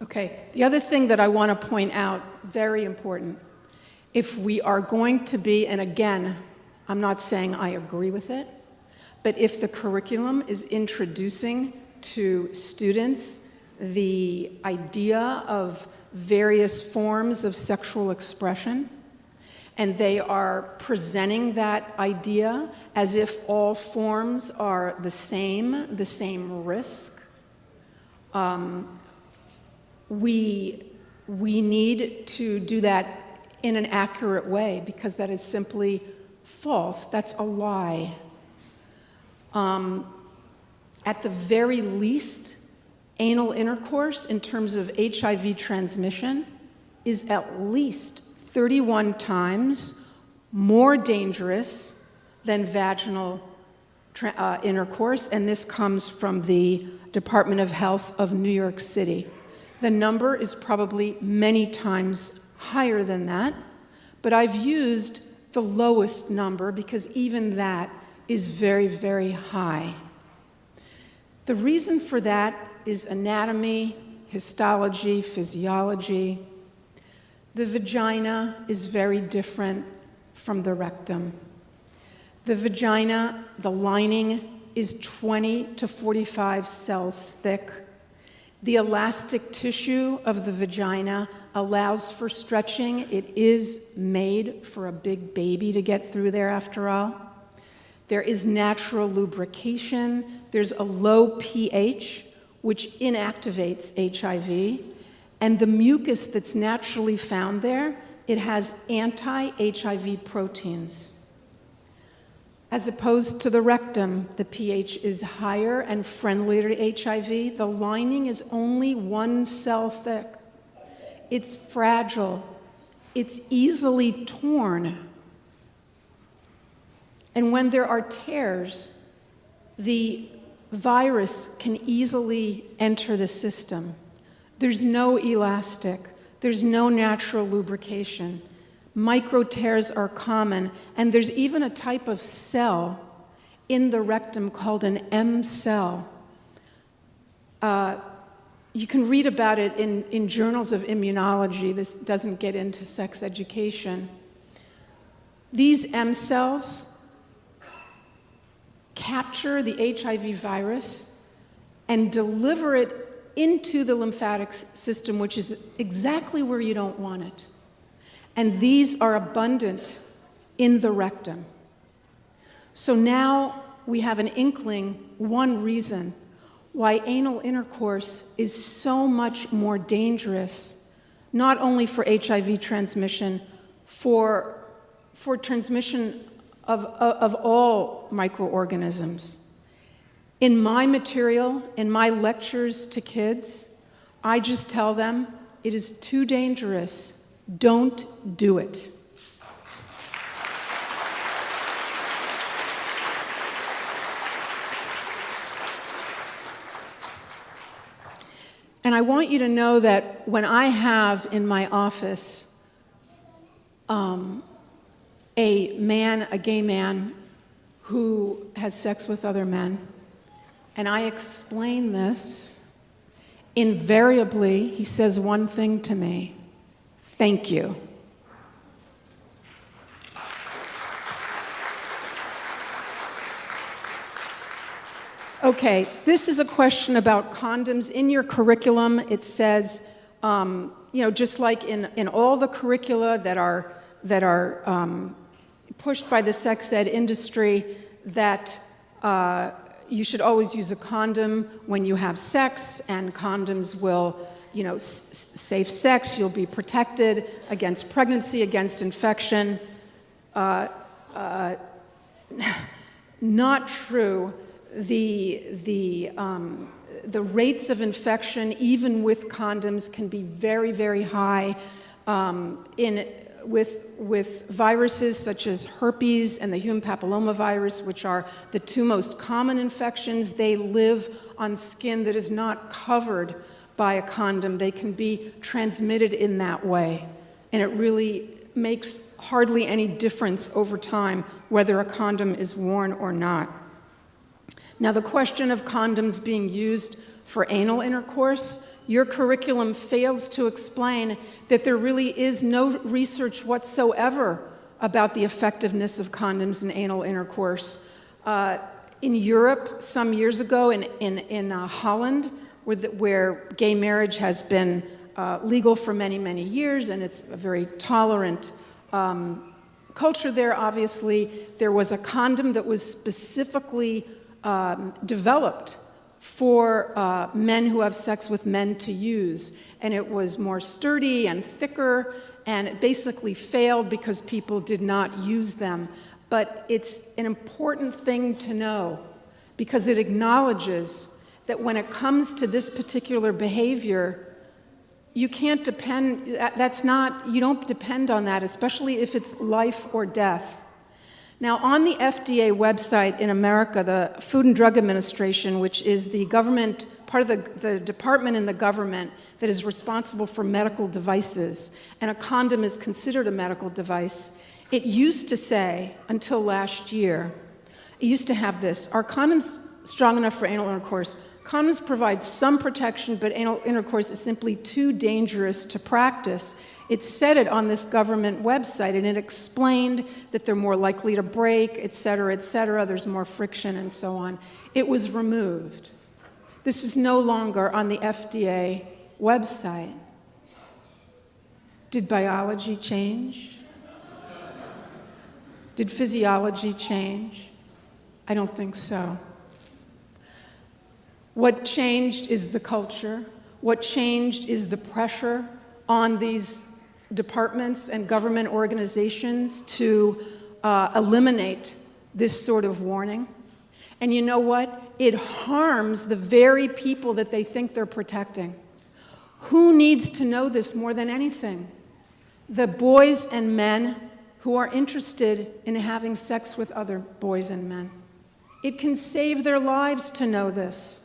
Okay, the other thing that I want to point out, very important, if we are going to be, and again, I'm not saying I agree with it, but if the curriculum is introducing to students the idea of various forms of sexual expression, and they are presenting that idea as if all forms are the same risk, we need to do that in an accurate way, because that is simply false. That's a lie. At the very least, anal intercourse in terms of HIV transmission is at least 31 times more dangerous than vaginal intercourse, and this comes from the Department of Health of New York City. The number is probably many times higher than that, but I've used the lowest number because even that is very, very high. The reason for that is anatomy, histology, physiology. The vagina is very different from the rectum. The vagina, the lining is 20 to 45 cells thick. The elastic tissue of the vagina allows for stretching. It is made for a big baby to get through there, after all. There is natural lubrication. There's a low pH, which inactivates HIV. And the mucus that's naturally found there, it has anti-HIV proteins. As opposed to the rectum, the pH is higher and friendlier to HIV. The lining is only 1 cell thick. It's fragile. It's easily torn. And when there are tears, the virus can easily enter the system. There's no elastic. There's no natural lubrication. Micro tears are common, and there's even a type of cell in the rectum called an M cell. You can read about it in journals of immunology. This doesn't get into sex education. These M cells capture the HIV virus and deliver it into the lymphatic system, which is exactly where you don't want it. And these are abundant in the rectum. So now we have an inkling, one reason why anal intercourse is so much more dangerous, not only for HIV transmission, for transmission of all microorganisms. In my material, in my lectures to kids, I just tell them, it is too dangerous. Don't do it. And I want you to know that when I have in my office a gay man who has sex with other men, and I explain this, invariably he says one thing to me: thank you. Okay, this is a question about condoms. In your curriculum, it says, just like in all the curricula that are pushed by the sex ed industry, that you should always use a condom when you have sex, and condoms will, safe sex, you'll be protected against pregnancy, against infection. Not true. The rates of infection, even with condoms, can be very, very high. With viruses such as herpes and the human papillomavirus, which are the two most common infections, they live on skin that is not covered by a condom. They can be transmitted in that way, and it really makes hardly any difference over time whether a condom is worn or not. Now, the question of condoms being used for anal intercourse your curriculum fails to explain that there really is no research whatsoever about the effectiveness of condoms in anal intercourse. In Europe, some years ago, in Holland, where gay marriage has been legal for many, many years, and it's a very tolerant culture there, obviously, there was a condom that was specifically developed for men who have sex with men to use. And it was more sturdy and thicker, and it basically failed because people did not use them. But it's an important thing to know because it acknowledges that when it comes to this particular behavior, you can't depend, you don't depend on that, especially if it's life or death. Now, on the FDA website in America, the Food and Drug Administration, which is the government, part of the department in the government that is responsible for medical devices, and a condom is considered a medical device, it used to say, until last year, it used to have this: are condoms strong enough for anal intercourse? Condoms provide some protection, but anal intercourse is simply too dangerous to practice. It said it on this government website, and it explained that they're more likely to break, et cetera, there's more friction, and so on. It was removed. This is no longer on the FDA website. Did biology change? Did physiology change? I don't think so. What changed is the culture. What changed is the pressure on these departments and government organizations to eliminate this sort of warning. And you know what? It harms the very people that they think they're protecting. Who needs to know this more than anything? The boys and men who are interested in having sex with other boys and men. It can save their lives to know this.